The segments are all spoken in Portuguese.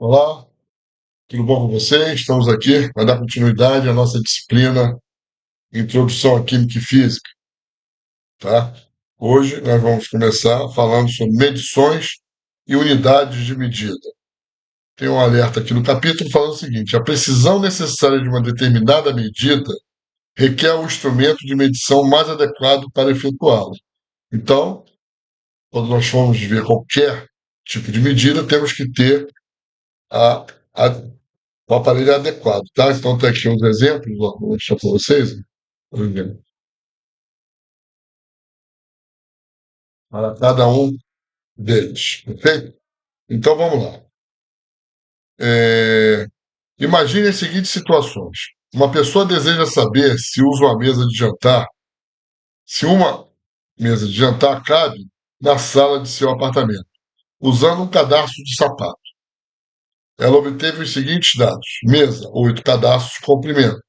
Olá, tudo bom com vocês? Estamos aqui para dar continuidade à nossa disciplina Introdução à Química e Física, tá? Hoje nós vamos começar falando sobre medições e unidades de medida. Tem um alerta aqui no capítulo falando o seguinte: a precisão necessária de uma determinada medida requer o instrumento de medição mais adequado para efetuá-la. Então, quando nós formos ver qualquer tipo de medida, temos que ter a, a o aparelho é adequado, tá? Então, tem aqui uns exemplos, ó, vou mostrar para vocês, por exemplo, para cada um deles, perfeito? Então, vamos lá. É, Imagine as seguintes situações. Uma pessoa deseja saber se usa uma mesa de jantar, se uma mesa de jantar cabe na sala de seu apartamento, usando um cadarço de sapato. Ela obteve os seguintes dados: mesa, 8 cadarços de comprimento;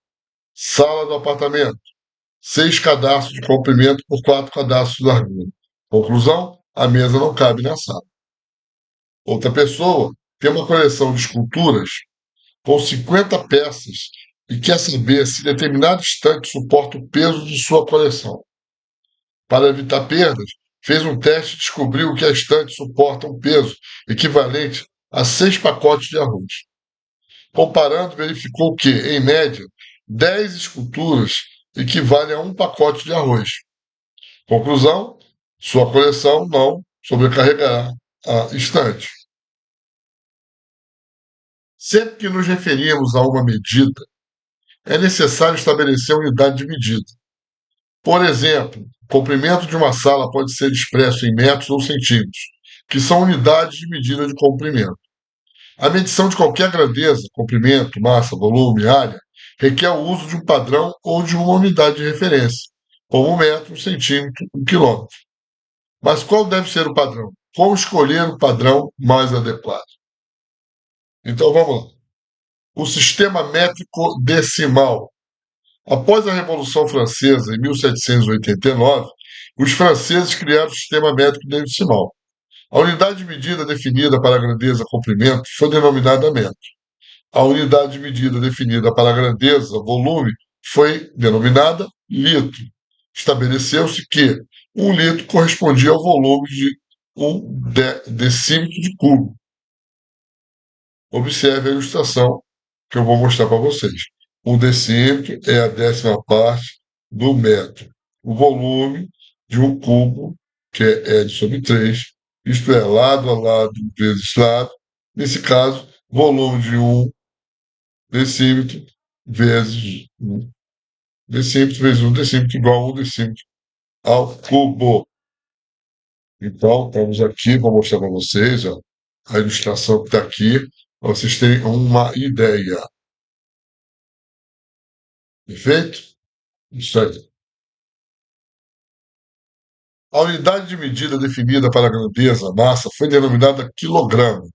sala do apartamento, 6 cadarços de comprimento por 4 cadarços de largura. Conclusão: a mesa não cabe na sala. Outra pessoa tem uma coleção de esculturas com 50 peças e quer saber se determinado estante suporta o peso de sua coleção. Para evitar perdas, fez um teste e descobriu que a estante suporta um peso equivalente a 6 pacotes de arroz. Comparando, verificou que, em média, 10 esculturas equivalem a um pacote de arroz. Conclusão: sua coleção não sobrecarregará a estante. Sempre que nos referimos a uma medida, é necessário estabelecer a unidade de medida. Por exemplo, o comprimento de uma sala pode ser expresso em metros ou centímetros, que são unidades de medida de comprimento. A medição de qualquer grandeza, comprimento, massa, volume, área, requer o uso de um padrão ou de uma unidade de referência, como um metro, um centímetro, um quilômetro. Mas qual deve ser o padrão? Como escolher o padrão mais adequado? Então vamos lá. O sistema métrico decimal. Após a Revolução Francesa, em 1789, os franceses criaram o sistema métrico decimal. A unidade de medida definida para a grandeza comprimento foi denominada metro. A unidade de medida definida para a grandeza volume foi denominada litro. Estabeleceu-se que um litro correspondia ao volume de um decímetro de cubo. Observe a ilustração que eu vou mostrar para vocês. Um decímetro é a 10ª parte do metro. O volume de um cubo, que é L sobre 3, isto é, lado a lado vezes lado. Nesse caso, volume de um decímetro vezes um decímetro vezes um decímetro igual a um decímetro ao cubo. Então, estamos aqui, vou mostrar para vocês ó, a ilustração que está aqui, para vocês terem uma ideia. Perfeito? Isso aí. A unidade de medida definida para a grandeza, massa, foi denominada quilograma.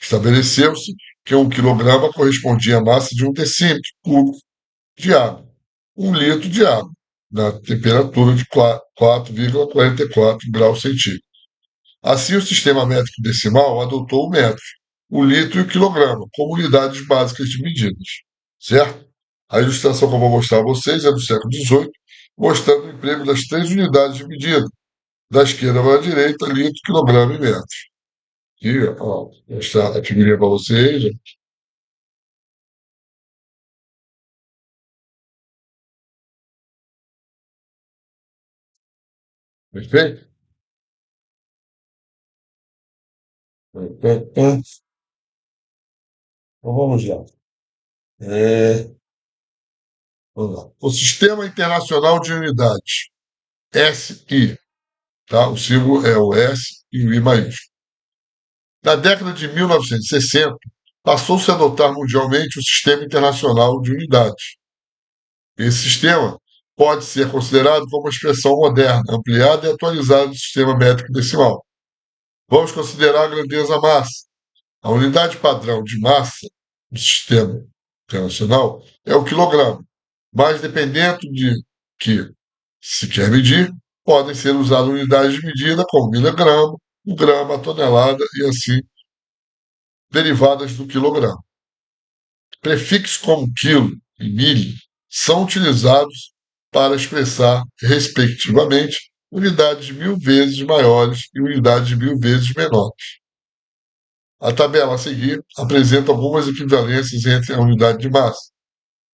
Estabeleceu-se que um quilograma correspondia à massa de um decímetro cúbico de água, um litro de água, na temperatura de 4,44 graus centígrados. Assim, o sistema métrico decimal adotou o metro, o litro e o quilograma como unidades básicas de medidas. Certo? A ilustração que eu vou mostrar a vocês é do século XVIII, mostrando o emprego das 3 unidades de medida, da esquerda para a direita, litro, quilograma e metro. Aqui, ó, vou mostrar a figurinha para vocês. Ó. Perfeito? Então, vamos lá. É, vamos lá. O Sistema Internacional de Unidades, SI, tá? O símbolo é o S e o I maiúsculo. Na década de 1960, passou-se a adotar mundialmente o Sistema Internacional de Unidades. Esse sistema pode ser considerado como uma expressão moderna, ampliada e atualizada do sistema métrico decimal. Vamos considerar a grandeza massa. A unidade padrão de massa do sistema internacional é o quilograma, mas dependendo de que se quer medir, podem ser usadas unidades de medida como miligrama, um grama, tonelada e assim derivadas do quilograma. Prefixos como quilo e milho são utilizados para expressar, respectivamente, unidades 1000 vezes maiores e unidades 1000 vezes menores. A tabela a seguir apresenta algumas equivalências entre a unidade de massa.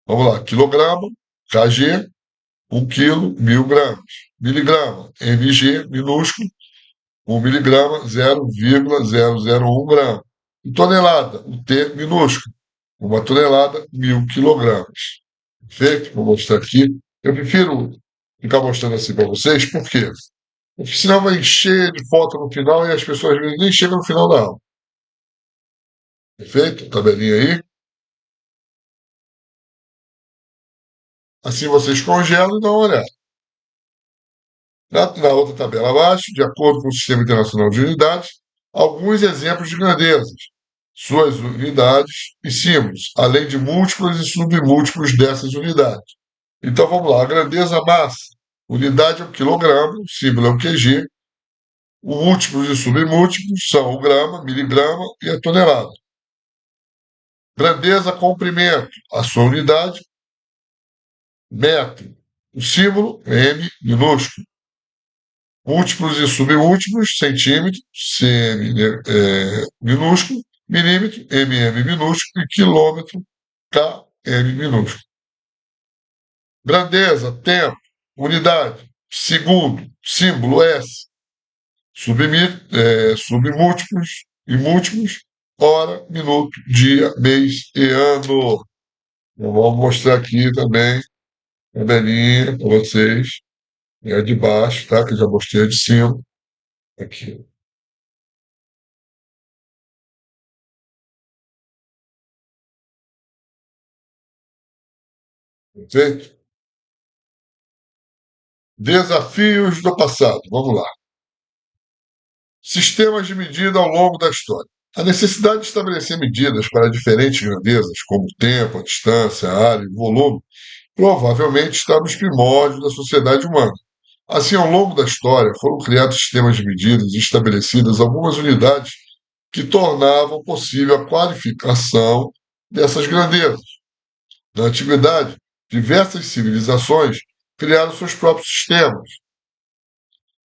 Vamos lá, quilograma, kg, 1 quilo, 1000 gramas. Miligrama, mg, minúsculo, 1 miligrama, 0,001 grama. E tonelada, o T minúsculo, 1 tonelada, 1000 kg. Perfeito? Vou mostrar aqui. Eu prefiro ficar mostrando assim para vocês, por quê? Porque senão vai encher de foto no final e as pessoas às vezes nem chegam no final da aula. Perfeito? Tabelinha aí. Assim vocês congelam e dão uma olhada. Na outra tabela abaixo, de acordo com o Sistema Internacional de Unidades, alguns exemplos de grandezas, suas unidades e símbolos, além de múltiplos e submúltiplos dessas unidades. Então vamos lá, a grandeza massa. Unidade é o quilograma, o símbolo é o QG, os múltiplos e submúltiplos são o grama, miligrama e a tonelada. Grandeza comprimento, a sua unidade, metro. O símbolo M minúsculo. Múltiplos e submúltiplos, centímetro, cm minúsculo, milímetro, mm minúsculo e quilômetro, km minúsculo. Grandeza, tempo, unidade, segundo, símbolo S. Submúltiplos e múltiplos, hora, minuto, dia, mês e ano. Eu vou mostrar aqui também a tabelinha para vocês. É a de baixo, tá? Que eu já mostrei a de cima. Aqui. Perfeito? Desafios do passado. Vamos lá. Sistemas de medida ao longo da história. A necessidade de estabelecer medidas para diferentes grandezas, como o tempo, a distância, a área e o volume, provavelmente está nos primórdios da sociedade humana. Assim, ao longo da história, foram criados sistemas de medidas e estabelecidas algumas unidades que tornavam possível a qualificação dessas grandezas. Na antiguidade, diversas civilizações criaram seus próprios sistemas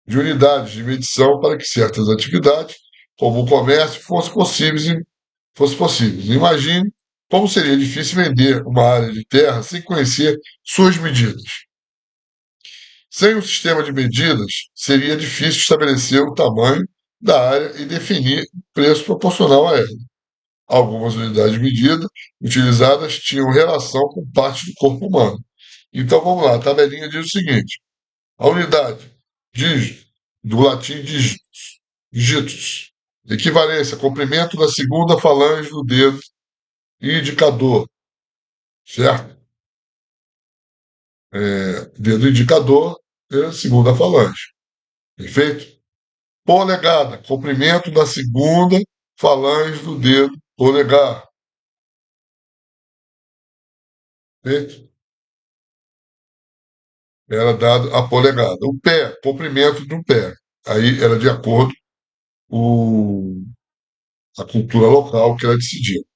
de unidades de medição para que certas atividades, como o comércio, fossem possíveis. Imagine como seria difícil vender uma área de terra sem conhecer suas medidas. Sem um sistema de medidas, seria difícil estabelecer o tamanho da área e definir o preço proporcional a ela. Algumas unidades de medida utilizadas tinham relação com parte do corpo humano. Então vamos lá, a tabelinha diz o seguinte: a unidade dígito, do latim digitus, equivalência, comprimento da segunda falange do dedo indicador, certo? Dedo indicador é a segunda falange, perfeito? Polegada, comprimento da segunda falange do dedo polegar, perfeito? Era dado a polegada. O pé, comprimento do pé. Aí era de acordo com a cultura local que era decidida.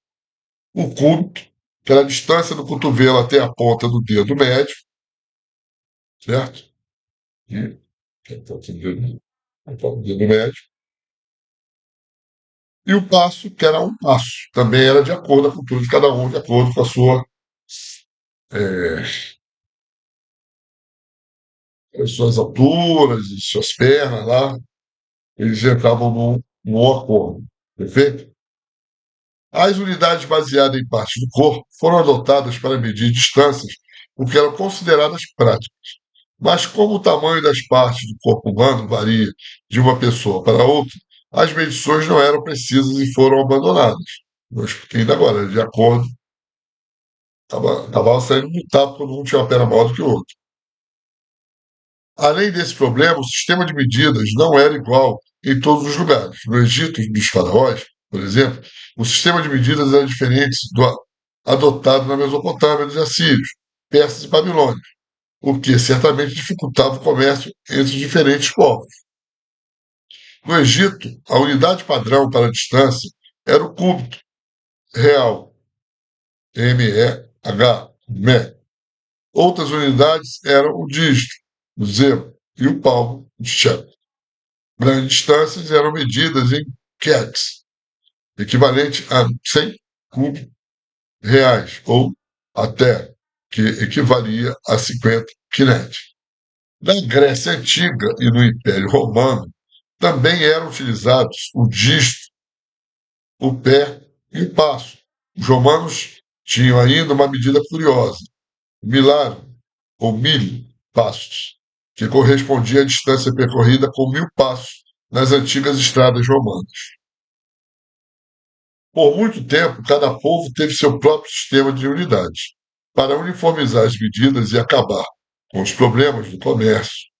O cúbito, que era a distância do cotovelo até a ponta do dedo médio, certo? E, que é a ponta do dedo médio. E o passo, que era um passo. Também era de acordo com a cultura de cada um, de acordo com a sua, eh, as suas alturas, e suas pernas lá. Eles entravam num acordo. Perfeito? As unidades baseadas em partes do corpo foram adotadas para medir distâncias, porque eram consideradas práticas. Mas como o tamanho das partes do corpo humano varia de uma pessoa para outra, as medições não eram precisas e foram abandonadas. Eu expliquei ainda agora, de acordo, acabava saindo no tapa quando um tinha uma perna maior do que o outro. Além desse problema, o sistema de medidas não era igual em todos os lugares. No Egito dos faraós, por exemplo, o sistema de medidas era diferente do adotado na Mesopotâmia dos assírios, persas e babilônios, o que certamente dificultava o comércio entre os diferentes povos. No Egito, a unidade padrão para a distância era o cúbito, real, MEH, Outras unidades eram o dígito, o zero, e o palmo de cheque. Grandes distâncias eram medidas em queques, equivalente a 100 cúbicos reais, ou até que equivalia a 50 quinetes. Na Grécia Antiga e no Império Romano, também eram utilizados o dígito, o pé e o passo. Os romanos tinham ainda uma medida curiosa, o milário, ou 1000 passos, que correspondia à distância percorrida com 1000 passos nas antigas estradas romanas. Por muito tempo, cada povo teve seu próprio sistema de unidades. Para uniformizar as medidas e acabar com os problemas do comércio,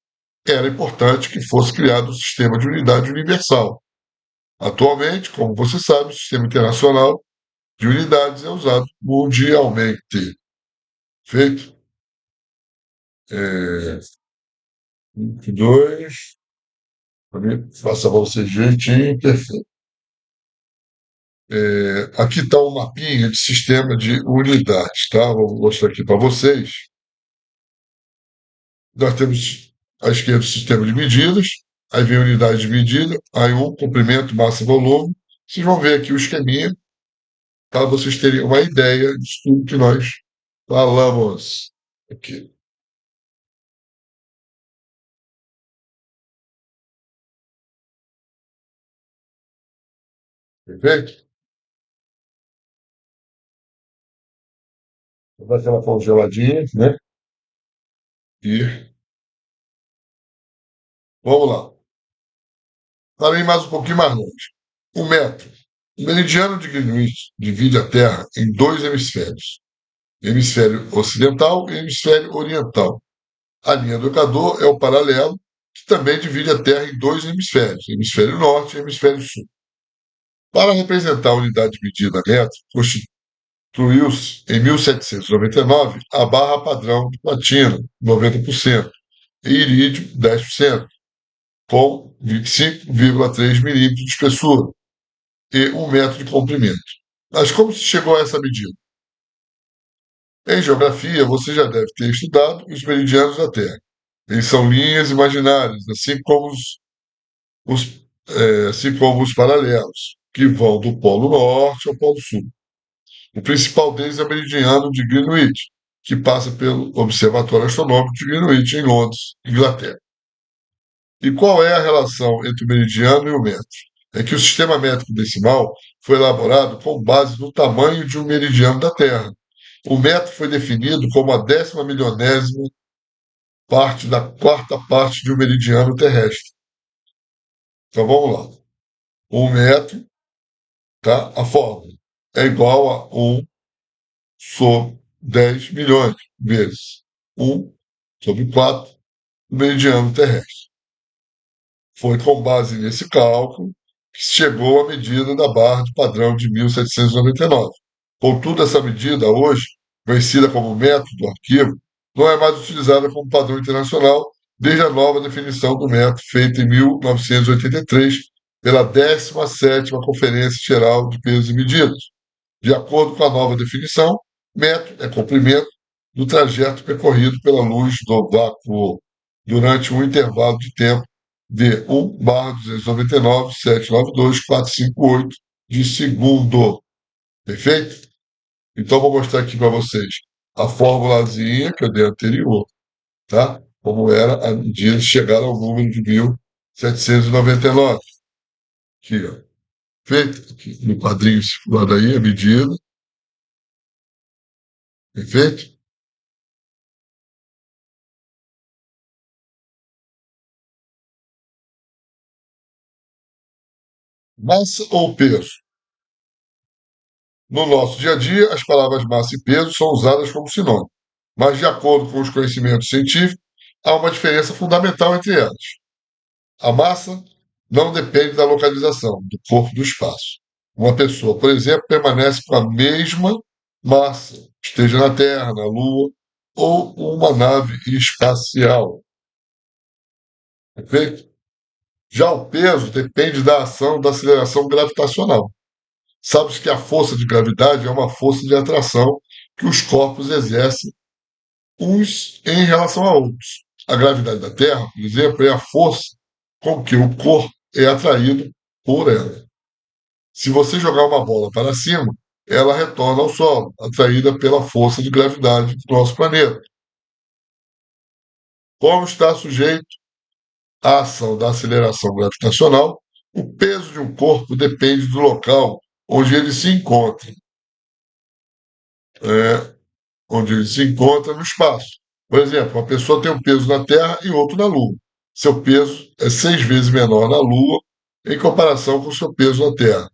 era importante que fosse criado um sistema de unidade universal. Atualmente, como você sabe, o sistema internacional de unidades é usado mundialmente. Feito? É, 22. Faça para você direitinho, perfeito. Aqui está um mapinha de sistema de unidades, tá? Vou mostrar aqui para vocês. Nós temos à esquerda o sistema de medidas, aí vem a unidade de medida, aí comprimento, massa e volume. Vocês vão ver aqui o esqueminha, para vocês terem uma ideia de tudo que nós falamos aqui. Perfeito? Vou dar aquela congeladinha, né? E vamos lá. Para ir mais um pouquinho mais longe. O metro. O meridiano de Greenwich divide a Terra em dois hemisférios, hemisfério ocidental e hemisfério oriental. A linha do Equador é o paralelo, que também divide a Terra em dois hemisférios, hemisfério norte e hemisfério sul. Para representar a unidade de medida metro, constituiu-se, em 1799, a barra padrão de platina, 90%, e irídio, 10%, com 25,3 milímetros de espessura e 1 metro de comprimento. Mas como se chegou a essa medida? Em geografia, você já deve ter estudado os meridianos da Terra. Eles são linhas imaginárias, assim como os paralelos, que vão do Polo Norte ao Polo Sul. O principal deles é o meridiano de Greenwich, que passa pelo Observatório Astronômico de Greenwich, em Londres, Inglaterra. E qual é a relação entre o meridiano e o metro? É que o sistema métrico decimal foi elaborado com base no tamanho de um meridiano da Terra. O metro foi definido como a 10ª milionésima parte da quarta parte de um meridiano terrestre. Então vamos lá. Um metro, tá? A fórmula é igual a 1/10 milhões vezes 1/4 do meridiano terrestre. Foi com base nesse cálculo que se chegou à medida da barra de padrão de 1799. Contudo, essa medida, hoje conhecida como método do arquivo, não é mais utilizada como padrão internacional desde a nova definição do método feita em 1983 pela 17ª Conferência Geral de Pesos e Medidas. De acordo com a nova definição, metro é comprimento do trajeto percorrido pela luz do vácuo durante um intervalo de tempo de 1/299.792.458 de segundo. Perfeito? Então, vou mostrar aqui para vocês a formulazinha que eu dei anterior, tá? Como era a medida de chegar ao número de 1799. Aqui, ó. Feito? Aqui no quadrinho circulado aí, a medida. Perfeito? Massa ou peso? No nosso dia a dia, as palavras massa e peso são usadas como sinônimo, mas, de acordo com os conhecimentos científicos, há uma diferença fundamental entre elas. A massa não depende da localização do corpo do espaço. Uma pessoa, por exemplo, permanece com a mesma massa, esteja na Terra, na Lua ou uma nave espacial. Perfeito? Já o peso depende da ação da aceleração gravitacional. Sabe-se que a força de gravidade é uma força de atração que os corpos exercem uns em relação a outros. A gravidade da Terra, por exemplo, é a força com que o corpo é atraído por ela. Se você jogar uma bola para cima, ela retorna ao solo, atraída pela força de gravidade do nosso planeta. Como está sujeito à ação da aceleração gravitacional, o peso de um corpo depende do local onde ele se encontra, é, onde ele se encontra no espaço. Por exemplo, uma pessoa tem um peso na Terra e outro na Lua. Seu peso é 6 vezes menor na Lua em comparação com o seu peso na Terra.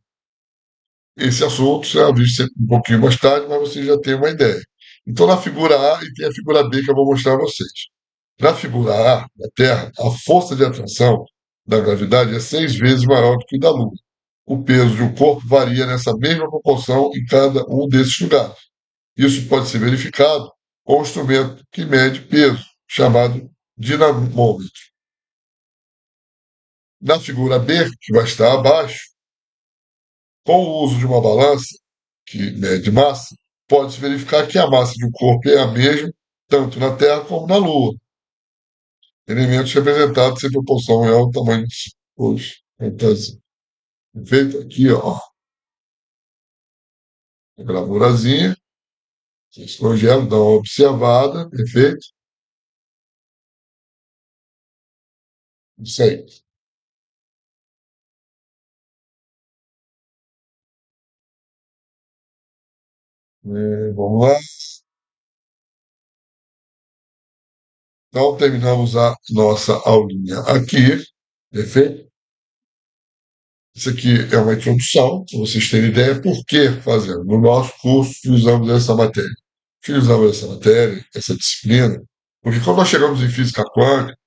Esse assunto será visto um pouquinho mais tarde, mas você já tem uma ideia. Então, na figura A e tem a figura B que eu vou mostrar a vocês. Na figura A da Terra, a força de atração da gravidade é 6 vezes maior do que a da Lua. O peso de um corpo varia nessa mesma proporção em cada um desses lugares. Isso pode ser verificado com um instrumento que mede peso, chamado dinamômetro. Na figura B, que vai estar abaixo, com o uso de uma balança, que mede massa, pode-se verificar que a massa de um corpo é a mesma, tanto na Terra como na Lua. Elementos representados em proporção real ao tamanho dos fantasia. Feito aqui, ó, a gravurazinha, vocês congelam, dão uma observada, perfeito? Isso aí. Vamos lá. Então, terminamos a nossa aulinha aqui, perfeito? Isso aqui é uma introdução, para vocês terem ideia por que fazendo. No nosso curso, utilizamos essa matéria. Utilizamos essa matéria, essa disciplina, porque quando nós chegamos em física quântica,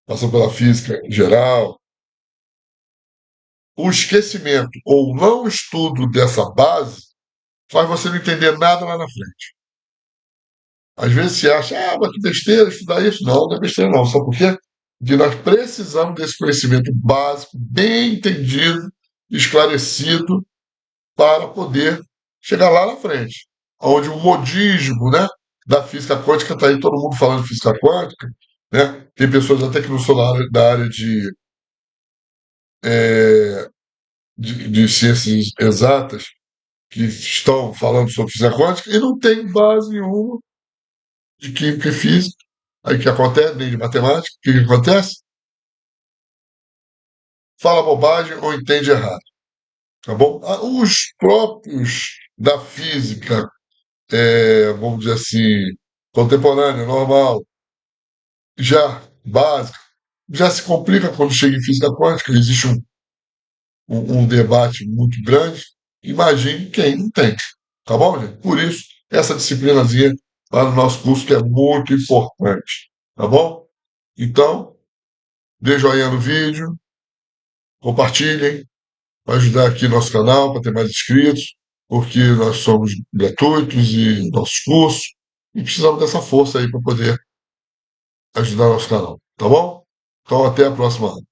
passamos pela física em geral, o esquecimento ou não estudo dessa base faz você não entender nada lá na frente. Às vezes você acha, mas que besteira estudar isso. Não, não é besteira não. Sabe por quê? Porque nós precisamos desse conhecimento básico, bem entendido, esclarecido, para poder chegar lá na frente. Onde o modismo, né, da física quântica está aí, todo mundo falando de física quântica, né? Tem pessoas até que não são da área é, de ciências exatas que estão falando sobre física quântica e não tem base nenhuma de química e física. Aí o que acontece? Nem de matemática. O que acontece? Fala bobagem ou entende errado. Tá bom? Os próprios da física, vamos dizer assim, contemporânea, normal, já básica, já se complica quando chega em física quântica. Existe um debate muito grande. Imagine quem não tem. Tá bom, gente? Por isso, essa disciplinazinha para o nosso curso que é muito importante. Tá bom? Então, dê joinha no vídeo, compartilhem, para ajudar aqui nosso canal, para ter mais inscritos, porque nós somos gratuitos e nossos cursos, e precisamos dessa força aí para poder ajudar nosso canal. Tá bom? Então, até a próxima aula.